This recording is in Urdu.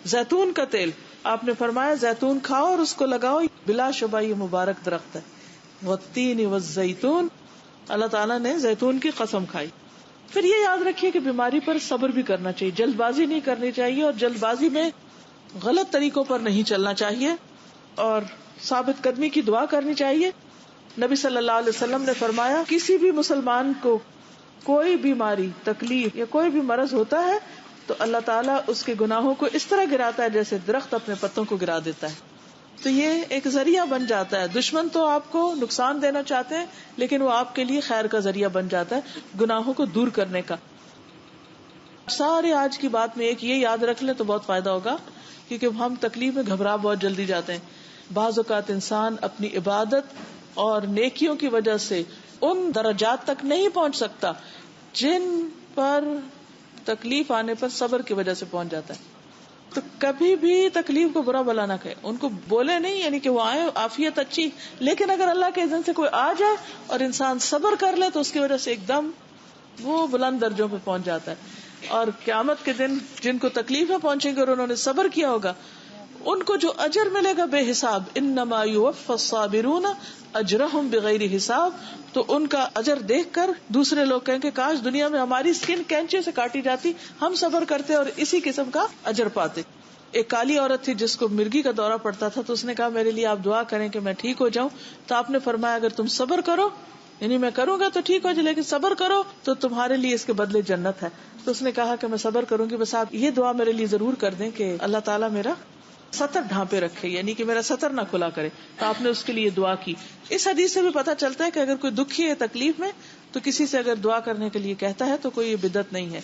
زیتون کا تیل آپ نے فرمایا زیتون کھاؤ اور اس کو لگاؤ، بلا شبہ یہ مبارک درخت ہے. والتین والزیتون، اللہ تعالیٰ نے زیتون کی قسم کھائی. پھر یہ یاد رکھیے کہ بیماری پر صبر بھی کرنا چاہیے، جلد بازی نہیں کرنی چاہیے، اور جلد بازی میں غلط طریقوں پر نہیں چلنا چاہیے، اور ثابت قدمی کی دعا کرنی چاہیے. نبی صلی اللہ علیہ وسلم نے فرمایا کسی بھی مسلمان کو کوئی بیماری، تکلیف یا کوئی بھی مرض ہوتا ہے تو اللہ تعالیٰ اس کے گناہوں کو اس طرح گراتا ہے جیسے درخت اپنے پتوں کو گرا دیتا ہے. تو یہ ایک ذریعہ بن جاتا ہے. دشمن تو آپ کو نقصان دینا چاہتے ہیں لیکن وہ آپ کے لیے خیر کا ذریعہ بن جاتا ہے، گناہوں کو دور کرنے کا. سارے آج کی بات میں ایک یہ یاد رکھ لیں تو بہت فائدہ ہوگا، کیونکہ ہم تکلیف میں گھبرا بہت جلدی جاتے ہیں. بعض اوقات انسان اپنی عبادت اور نیکیوں کی وجہ سے ان درجات تک نہیں پہنچ سکتا جن پر تکلیف آنے پر صبر کی وجہ سے پہنچ جاتا ہے. تو کبھی بھی تکلیف کو برا بلا نہ کہے، ان کو بولے نہیں، یعنی کہ وہ آئے عافیت اچھی، لیکن اگر اللہ کے اذن سے کوئی آ جائے اور انسان صبر کر لے تو اس کی وجہ سے ایک دم وہ بلند درجوں پہ پہنچ جاتا ہے. اور قیامت کے دن جن کو تکلیفیں پہنچیں گی اور انہوں نے صبر کیا ہوگا ان کو جو اجر ملے گا بے حساب، انما یوفی الصابرون اجرہم بغیر حساب. تو ان کا اجر دیکھ کر دوسرے لوگ کہیں کہ کاش دنیا میں ہماری اسکن کینچے سے کاٹی جاتی، ہم صبر کرتے اور اسی قسم کا اجر پاتے. ایک کالی عورت تھی جس کو مرگی کا دورہ پڑتا تھا، تو اس نے کہا میرے لیے آپ دعا کریں کہ میں ٹھیک ہو جاؤں. تو آپ نے فرمایا اگر تم صبر کرو، یعنی میں کروں گا تو ٹھیک ہو جائے، لیکن صبر کرو تو تمہارے لیے اس کے بدلے جنت ہے. تو اس نے کہا کہ میں صبر کروں گی، بس آپ یہ دعا میرے لیے ضرور کر دیں کہ اللہ تعالیٰ میرا سطر ڈھانپے رکھے، یعنی کہ میرا سطر نہ کھلا کرے. تو آپ نے اس کے لیے دعا کی. اس حدیث سے بھی پتہ چلتا ہے کہ اگر کوئی دکھی ہے، تکلیف میں، تو کسی سے اگر دعا کرنے کے لیے کہتا ہے تو کوئی بدعت نہیں ہے.